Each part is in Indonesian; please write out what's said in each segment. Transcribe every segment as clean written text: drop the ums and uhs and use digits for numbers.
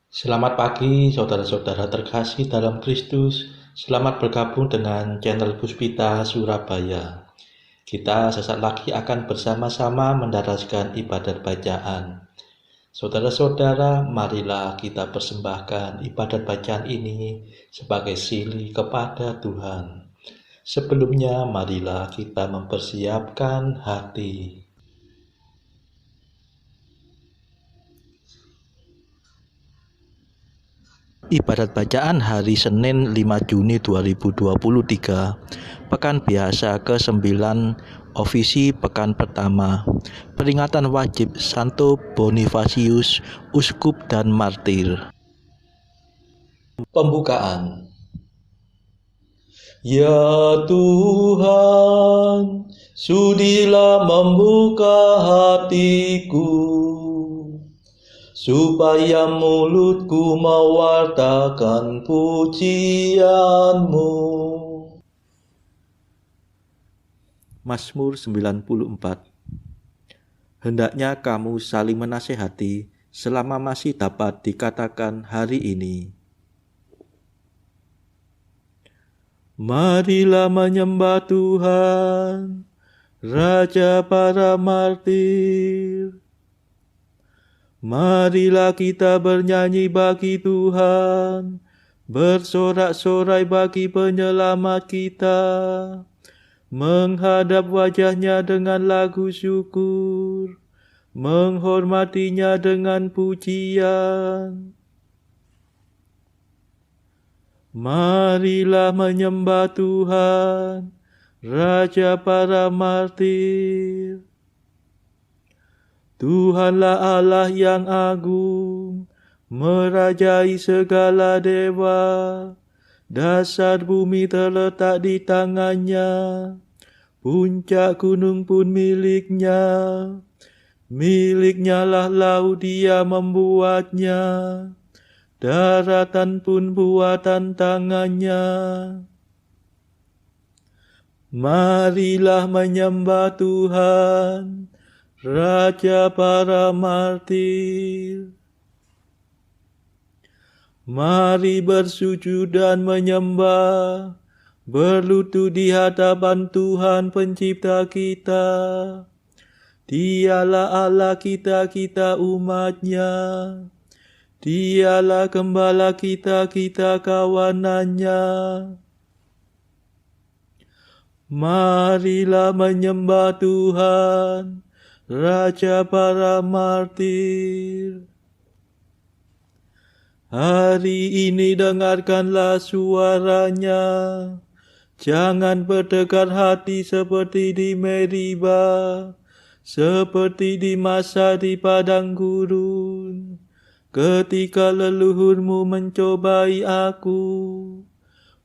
Selamat pagi, saudara-saudara terkasih dalam Kristus. Selamat bergabung dengan channel Puspita Surabaya. Kita sesaat lagi akan bersama-sama mendaraskan ibadat bacaan. Saudara-saudara, marilah kita persembahkan ibadat bacaan ini sebagai sili kepada Tuhan. Sebelumnya, marilah kita mempersiapkan hati. Ibadat bacaan hari Senin 5 Juni 2023, Pekan Biasa ke-9, Ofisi Pekan Pertama, Peringatan Wajib Santo Bonifasius, Uskup dan Martir. Pembukaan. Ya Tuhan, sudilah membuka hatiku, supaya mulutku mewartakan pujian-Mu. Mazmur 94. Hendaknya kamu saling menasehati selama masih dapat dikatakan hari ini. Marilah menyembah Tuhan, Raja para martir. Marilah kita bernyanyi bagi Tuhan, bersorak-sorai bagi penyelamat kita, menghadap wajahnya dengan lagu syukur, menghormatinya dengan pujian. Marilah menyembah Tuhan, Raja para martir. Tuhanlah Allah yang agung, merajai segala dewa. Dasar bumi terletak di tangannya, puncak gunung pun miliknya. Miliknya lah laut, dia membuatnya, daratan pun buatan tangannya. Marilah menyembah Tuhan, Raja para martir. Mari bersujud dan menyembah, berlutut di hadapan Tuhan Pencipta kita. Dialah Allah kita, kita umat-Nya. Dialah Gembala kita, kita kawanannya. Marilah menyembah Tuhan, Raja para martir. Hari ini dengarkanlah suaranya. Jangan berdekat hati seperti di Meriba, seperti di masa di padang gurun, ketika leluhurmu mencobai aku,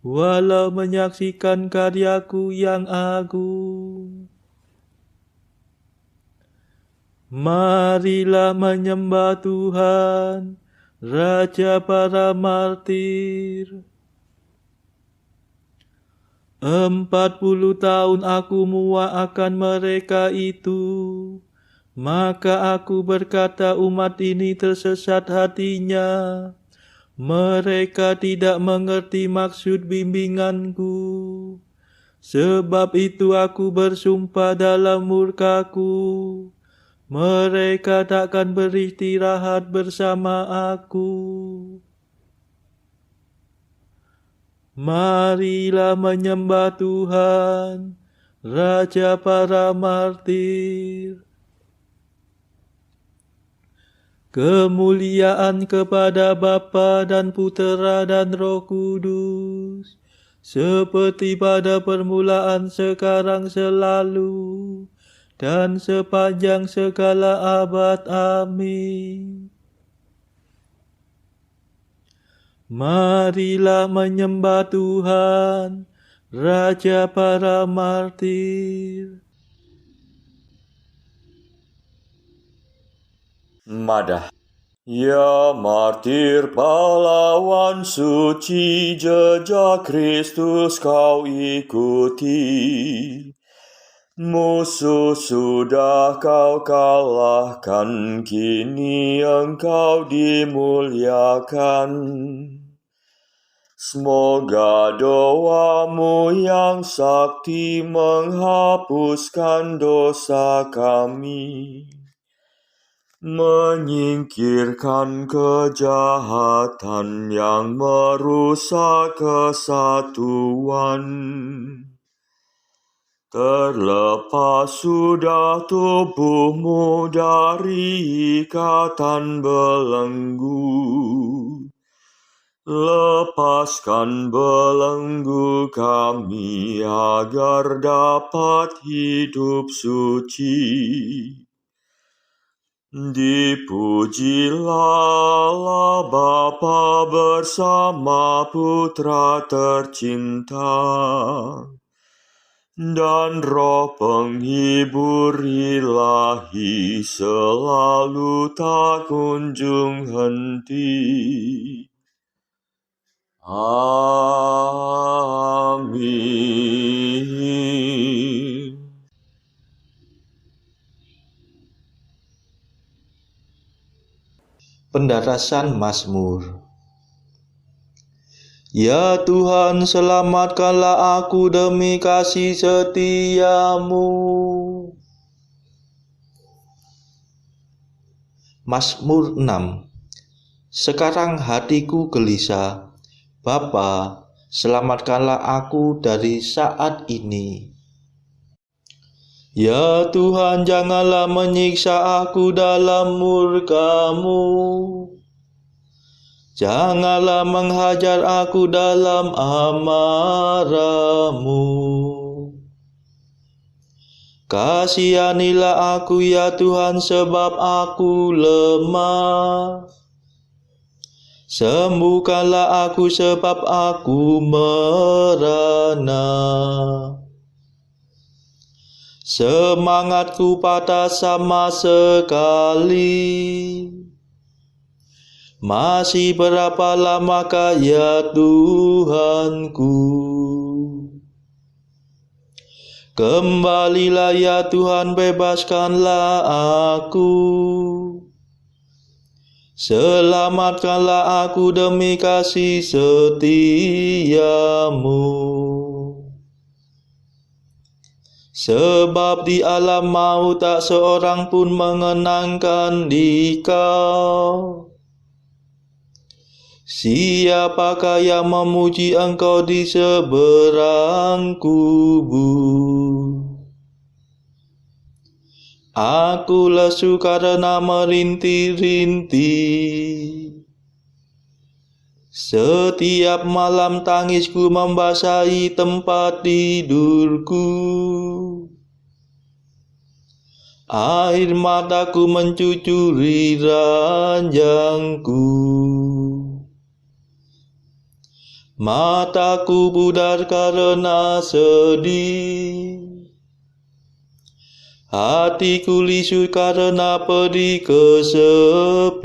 walau menyaksikan karyaku yang agung. Marilah menyembah Tuhan, Raja para martir. 40 tahun aku muak akan mereka itu, maka aku berkata umat ini tersesat hatinya. Mereka tidak mengerti maksud bimbinganku. Sebab itu aku bersumpah dalam murkaku, mereka takkan beristirahat bersama aku. Marilah menyembah Tuhan, Raja para martir. Kemuliaan kepada Bapa dan Putera dan Roh Kudus, seperti pada permulaan, sekarang, selalu, dan sepanjang segala abad. Amin. Marilah menyembah Tuhan, Raja para martir. Madah. Ya martir pahlawan suci, jejak Kristus kau ikuti. Musuh sudah kau kalahkan, kini engkau dimuliakan. Semoga doamu yang sakti menghapuskan dosa kami, menyingkirkan kejahatan yang merusak kesatuan. Terlepas sudah tubuhmu dari ikatan belenggu, lepaskan belenggu kami agar dapat hidup suci. Dipujilah Bapa bersama Putra tercinta, dan Roh penghibur ilahi selalu tak kunjung henti. Amin. Pendarasan Mazmur. Ya Tuhan, selamatkanlah aku demi kasih setia-Mu. Mazmur 6. Sekarang hatiku gelisah, Bapa, selamatkanlah aku dari saat ini. Ya Tuhan, janganlah menyiksa aku dalam murka-Mu. Janganlah menghajar aku dalam amarah-Mu. Kasihanilah aku ya Tuhan, sebab aku lemah. Sembuhkanlah aku sebab aku merana. Semangatku patah sama sekali. Masih berapa lamakah ya Tuhanku? Kembalilah ya Tuhan, bebaskanlah aku. Selamatkanlah aku demi kasih setia-Mu. Sebab di alam maut tak seorang pun mengenangkan Dikau. Siapakah yang memuji Engkau di seberang kubur? Aku lesu karena merintih-rintih. Setiap malam tangisku membasahi tempat tidurku. Air mataku mencucuri ranjangku. Mataku pudar karena sedih. Hatiku lisu karena pedih kesepian.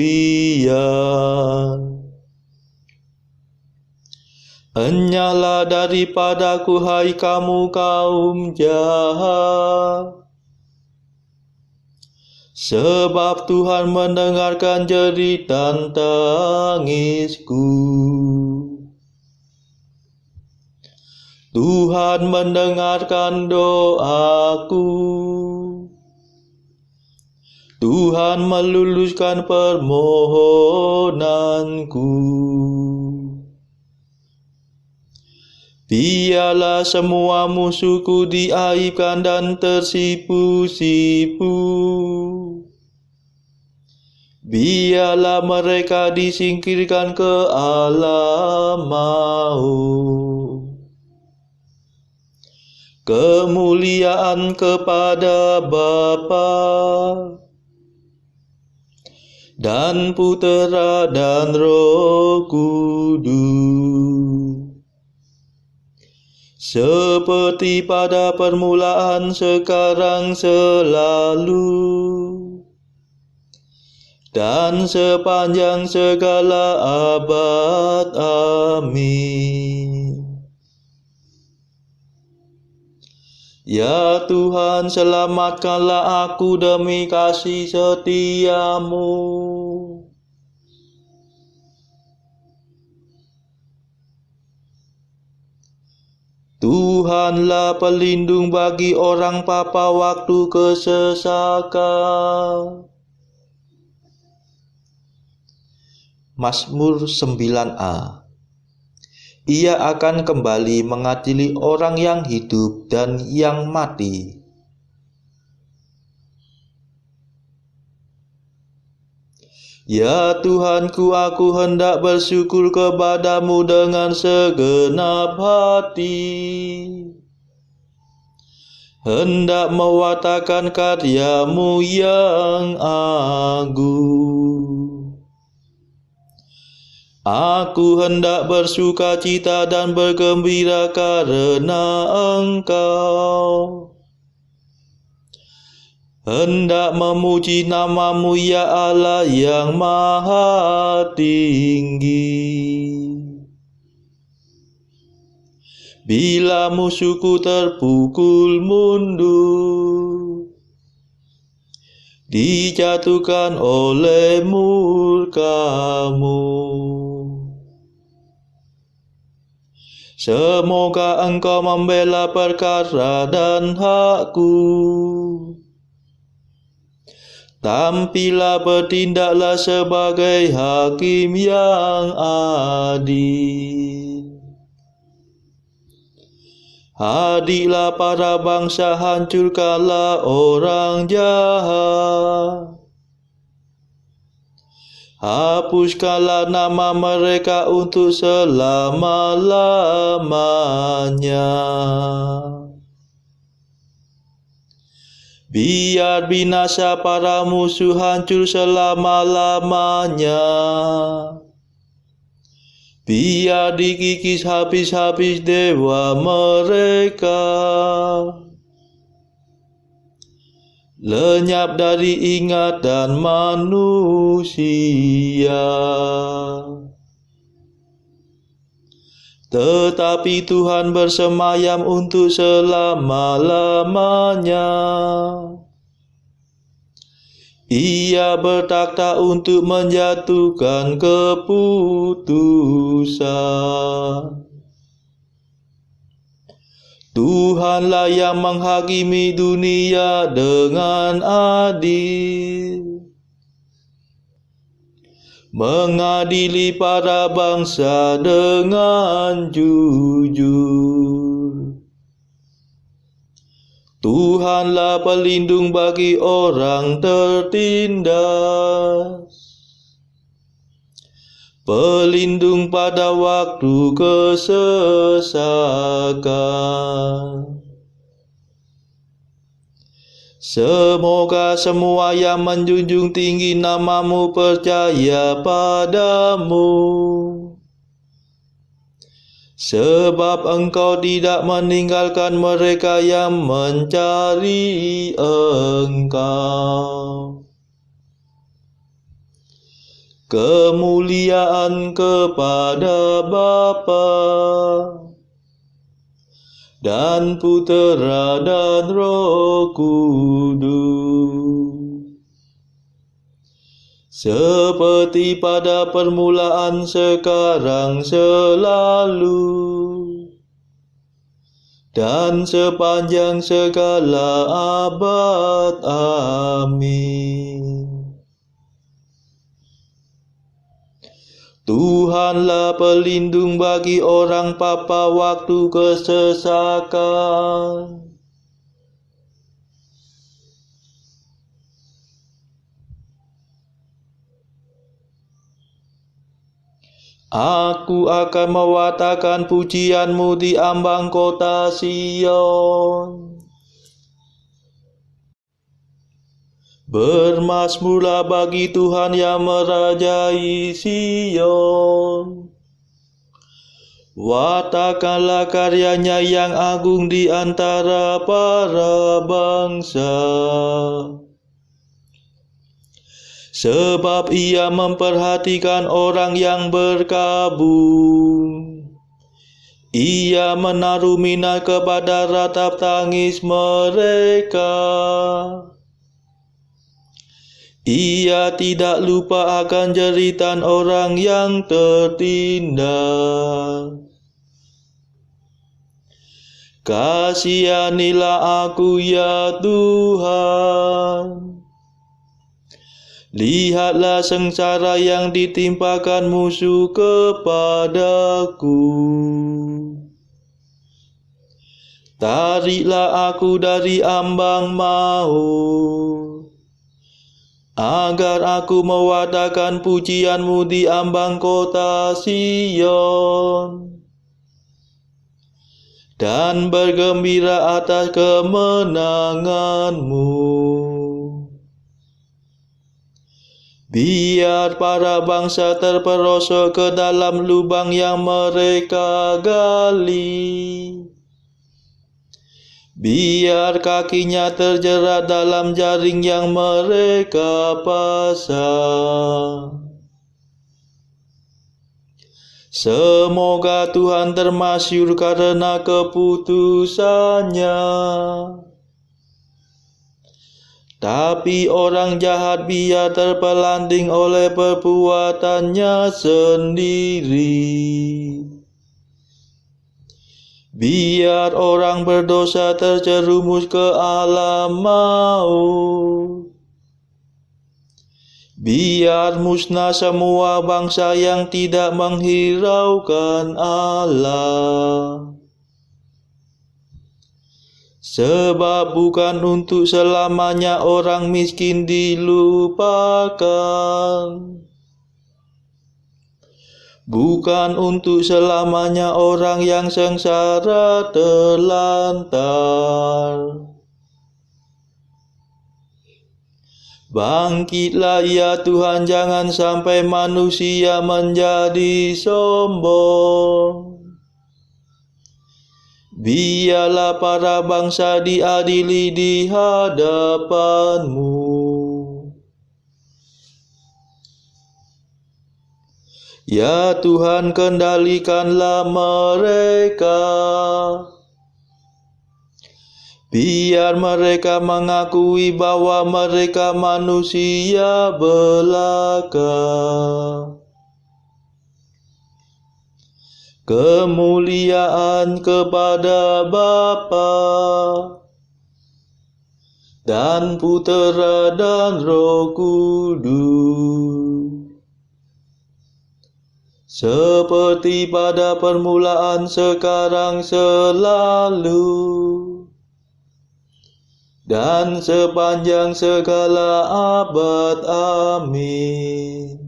Enyahlah daripadaku, hai kamu kaum jahat. Sebab Tuhan mendengarkan jerit dan tangisku. Tuhan mendengarkan doaku. Tuhan meluluskan permohonanku. Biarlah semua musuhku diaibkan dan tersipu-sipu. Biarlah mereka disingkirkan ke alam maut. Kemuliaan kepada Bapa dan Putera dan Roh Kudus, seperti pada permulaan, sekarang, selalu, dan sepanjang segala abad. Amin. Ya Tuhan, selamatkanlah aku demi kasih setiamu. Tuhanlah pelindung bagi orang papa waktu kesesakan. Mazmur 9a. Ia akan kembali mengadili orang yang hidup dan yang mati. Ya Tuhanku, aku hendak bersyukur kepadamu dengan segenap hati. Hendak mewartakan karyamu yang agung. Aku hendak bersuka cita dan bergembira karena Engkau. Hendak memuji namamu ya Allah yang maha tinggi. Bila musuhku terpukul mundur, dijatuhkan oleh murka-Mu. Semoga Engkau membela perkara dan hakku. Tampillah bertindaklah sebagai hakim yang adil. Hadiklah para bangsa, hancurkanlah orang jahat. Hapuskanlah nama mereka untuk selama-lamanya. Biar binasa para musuh, hancur selama-lamanya. Biar dikikis habis-habis dewa mereka. Lenyap dari ingatan manusia. Tetapi Tuhan bersemayam untuk selama-lamanya. Ia bertakhta untuk menjatuhkan keputusan. Tuhanlah yang menghakimi dunia dengan adil, mengadili para bangsa dengan jujur. Tuhanlah pelindung bagi orang tertindas, pelindung pada waktu kesesakan. Semoga semua yang menjunjung tinggi namamu percaya padamu, sebab Engkau tidak meninggalkan mereka yang mencari Engkau. Kemuliaan kepada Bapa dan Putera dan Roh Kudus, seperti pada permulaan, sekarang, selalu, dan sepanjang segala abad. Amin. Tuhanlah pelindung bagi orang papa waktu kesesakan. Aku akan mewartakan pujianmu di ambang kota Sion. Bermazmurlah bagi Tuhan yang merajai Sion. Wartakanlah karyanya yang agung di antara para bangsa. Sebab ia memperhatikan orang yang berkabung. Ia menaruh minat kepada ratap tangis mereka. Ia tidak lupa akan jeritan orang yang tertindas. Kasihanilah aku ya Tuhan. Lihatlah sengsara yang ditimpakan musuh kepadaku. Tariklah aku dari ambang maut, agar aku mewartakan pujian-Mu di ambang kota Sion, dan bergembira atas kemenangan-Mu. Biar para bangsa terperosok ke dalam lubang yang mereka gali. Biar kakinya terjerat dalam jaring yang mereka pasang. Semoga Tuhan termasyur karena keputusannya. Tapi orang jahat biar terpelanting oleh perbuatannya sendiri. Biar orang berdosa terjerumus ke alam maut. Biar musnah semua bangsa yang tidak menghiraukan Allah. Sebab bukan untuk selamanya orang miskin dilupakan. Bukan untuk selamanya orang yang sengsara terlantar. Bangkitlah ya Tuhan, jangan sampai manusia menjadi sombong. Biarlah para bangsa diadili di hadapan-Mu. Ya Tuhan, kendalikanlah mereka. Biar mereka mengakui bahwa mereka manusia belaka. Kemuliaan kepada Bapa dan Putera dan Roh Kudus, seperti pada permulaan, sekarang, selalu, dan sepanjang segala abad. Amin.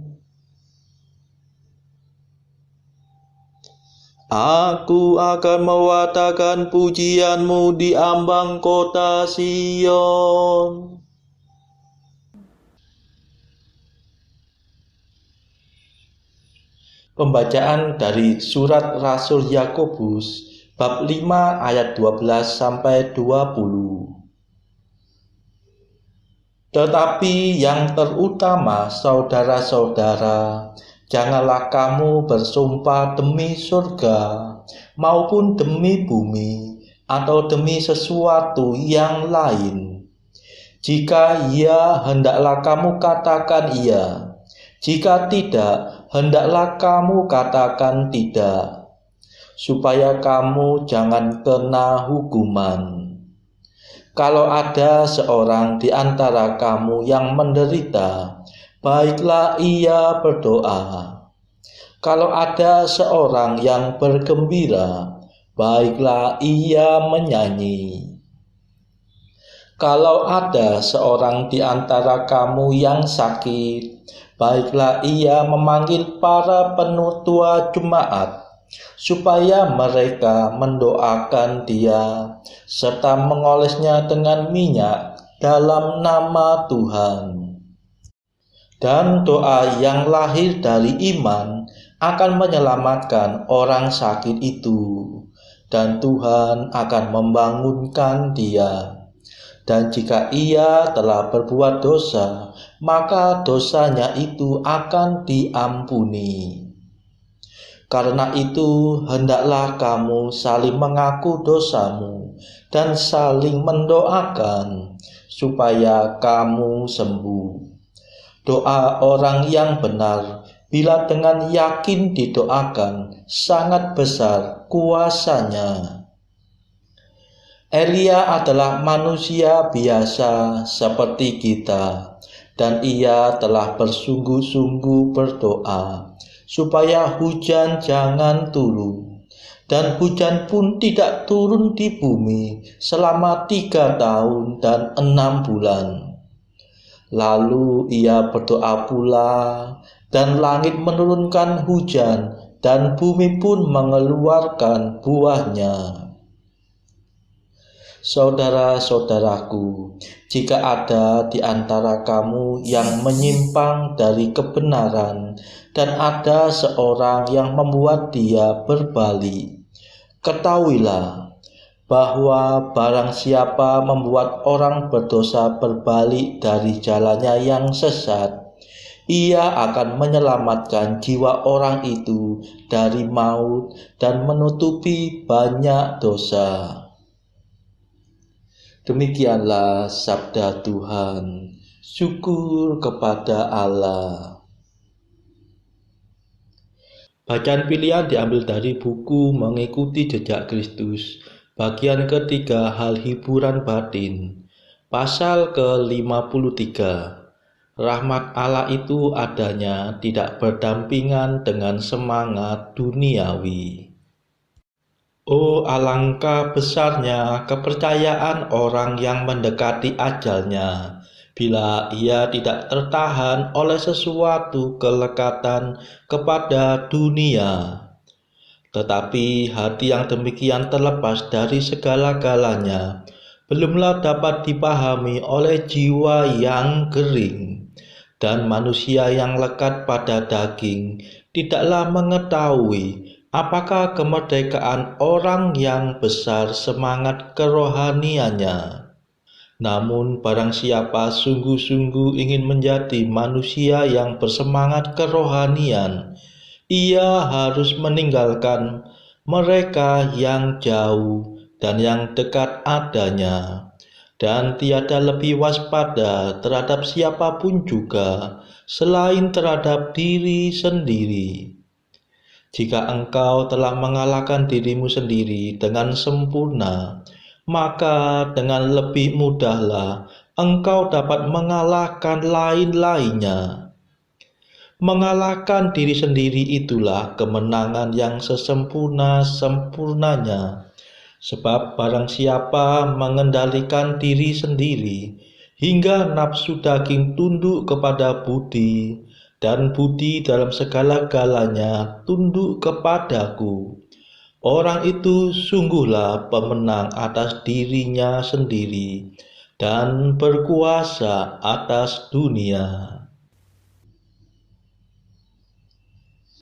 Aku akan mewartakan pujian-Mu di ambang kota Sion. Pembacaan dari surat Rasul Yakobus bab 5 ayat 12 sampai 20. Tetapi yang terutama, saudara-saudara, janganlah kamu bersumpah demi surga, maupun demi bumi, atau demi sesuatu yang lain. Jika iya, hendaklah kamu katakan iya. Jika tidak, hendaklah kamu katakan tidak, supaya kamu jangan kena hukuman. Kalau ada seorang di antara kamu yang menderita, baiklah ia berdoa. Kalau ada seorang yang bergembira, baiklah ia menyanyi. Kalau ada seorang di antara kamu yang sakit, baiklah ia memanggil para penutua jemaat, supaya mereka mendoakan dia, serta mengolesnya dengan minyak dalam nama Tuhan. Dan doa yang lahir dari iman akan menyelamatkan orang sakit itu, dan Tuhan akan membangunkan dia. Dan jika ia telah berbuat dosa, maka dosanya itu akan diampuni. Karena itu, hendaklah kamu saling mengaku dosamu dan saling mendoakan supaya kamu sembuh. Doa orang yang benar, bila dengan yakin didoakan, sangat besar kuasanya. Elia adalah manusia biasa seperti kita, dan ia telah bersungguh-sungguh berdoa supaya hujan jangan turun. Dan hujan pun tidak turun di bumi selama 3 tahun dan 6 bulan. Lalu ia berdoa pula, dan langit menurunkan hujan, dan bumi pun mengeluarkan buahnya. Saudara-saudaraku, jika ada di antara kamu yang menyimpang dari kebenaran dan ada seorang yang membuat dia berbalik, ketahuilah bahwa barang siapa membuat orang berdosa berbalik dari jalannya yang sesat, ia akan menyelamatkan jiwa orang itu dari maut dan menutupi banyak dosa. Demikianlah sabda Tuhan. Syukur kepada Allah. Bacaan pilihan diambil dari buku Mengikuti Jejak Kristus, bagian ketiga, hal hiburan batin, pasal ke-53. Rahmat Allah itu adanya tidak berdampingan dengan semangat duniawi. Oh, alangkah besarnya kepercayaan orang yang mendekati ajalnya, bila ia tidak tertahan oleh sesuatu kelekatan kepada dunia. Tetapi hati yang demikian terlepas dari segala-galanya, belumlah dapat dipahami oleh jiwa yang kering, dan manusia yang lekat pada daging tidaklah mengetahui apakah kemerdekaan orang yang besar semangat kerohaniannya. Namun barang siapa sungguh-sungguh ingin menjadi manusia yang bersemangat kerohanian, ia harus meninggalkan mereka yang jauh dan yang dekat adanya, dan tiada lebih waspada terhadap siapapun juga selain terhadap diri sendiri. Jika engkau telah mengalahkan dirimu sendiri dengan sempurna, maka dengan lebih mudahlah engkau dapat mengalahkan lain-lainnya. Mengalahkan diri sendiri itulah kemenangan yang sesempurna-sempurnanya. Sebab barang siapa mengendalikan diri sendiri, hingga nafsu daging tunduk kepada budi, dan budi dalam segala-galanya tunduk kepadaku, orang itu sungguhlah pemenang atas dirinya sendiri dan berkuasa atas dunia.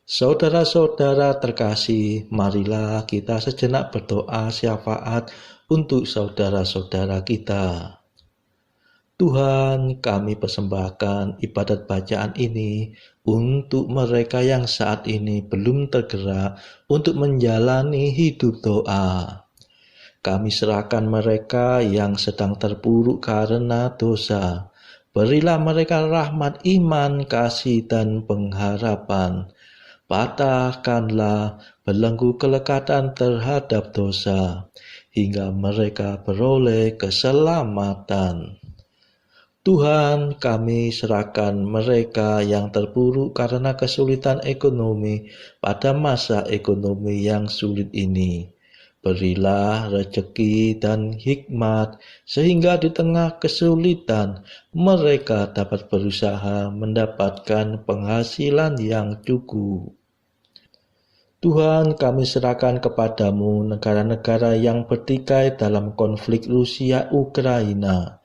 Saudara-saudara terkasih, marilah kita sejenak berdoa syafaat untuk saudara-saudara kita. Tuhan, kami persembahkan ibadat bacaan ini untuk mereka yang saat ini belum tergerak untuk menjalani hidup doa. Kami serahkan mereka yang sedang terpuruk karena dosa. Berilah mereka rahmat iman, kasih, dan pengharapan. Patahkanlah belenggu kelekatan terhadap dosa, hingga mereka beroleh keselamatan. Tuhan, kami serahkan mereka yang terpuruk karena kesulitan ekonomi pada masa ekonomi yang sulit ini. Berilah rezeki dan hikmat, sehingga di tengah kesulitan mereka dapat berusaha mendapatkan penghasilan yang cukup. Tuhan, kami serahkan kepadamu negara-negara yang bertikai dalam konflik Rusia-Ukraina.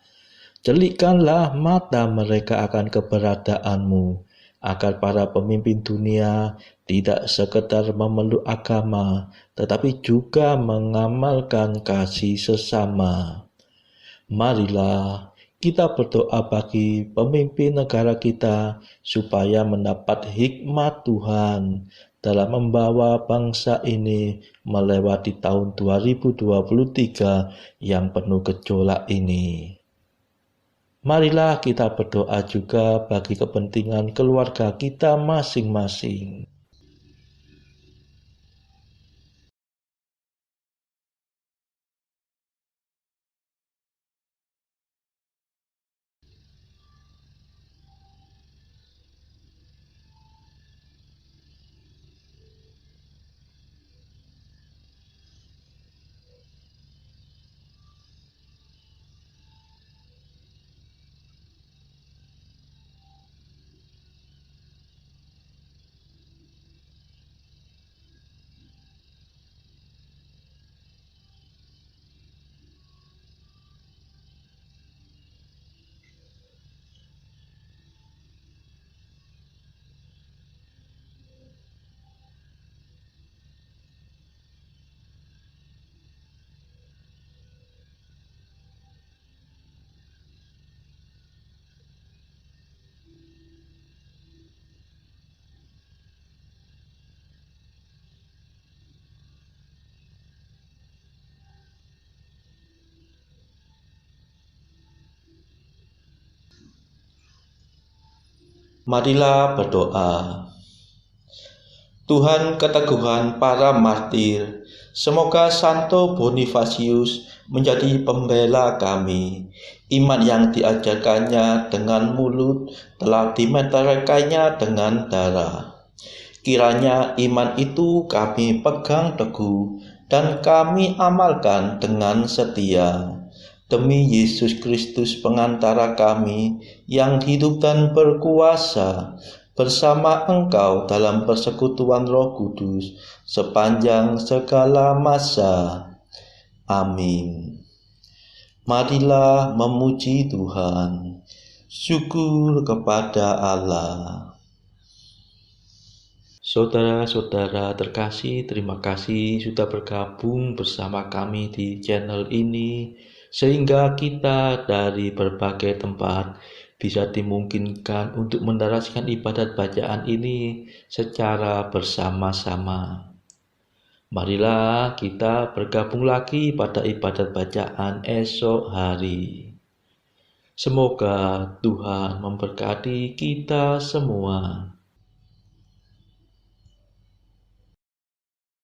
Celikkanlah mata mereka akan keberadaanmu, agar para pemimpin dunia tidak sekedar memeluk agama, tetapi juga mengamalkan kasih sesama. Marilah kita berdoa bagi pemimpin negara kita, supaya mendapat hikmat Tuhan dalam membawa bangsa ini melewati tahun 2023 yang penuh gejolak ini. Marilah kita berdoa juga bagi kepentingan keluarga kita masing-masing. Marilah berdoa. Tuhan keteguhan para martir, semoga Santo Bonifacius menjadi pembela kami. Iman yang diajarkannya dengan mulut telah dimeteraikannya dengan darah. Kiranya iman itu kami pegang teguh dan kami amalkan dengan setia. Demi Yesus Kristus pengantara kami yang hidup dan berkuasa bersama Engkau dalam persekutuan Roh Kudus sepanjang segala masa. Amin. Marilah memuji Tuhan. Syukur kepada Allah. Saudara-saudara terkasih, terima kasih sudah bergabung bersama kami di channel ini, sehingga kita dari berbagai tempat bisa dimungkinkan untuk mendaraskan ibadat bacaan ini secara bersama-sama. Marilah kita bergabung lagi pada ibadat bacaan esok hari. Semoga Tuhan memberkati kita semua.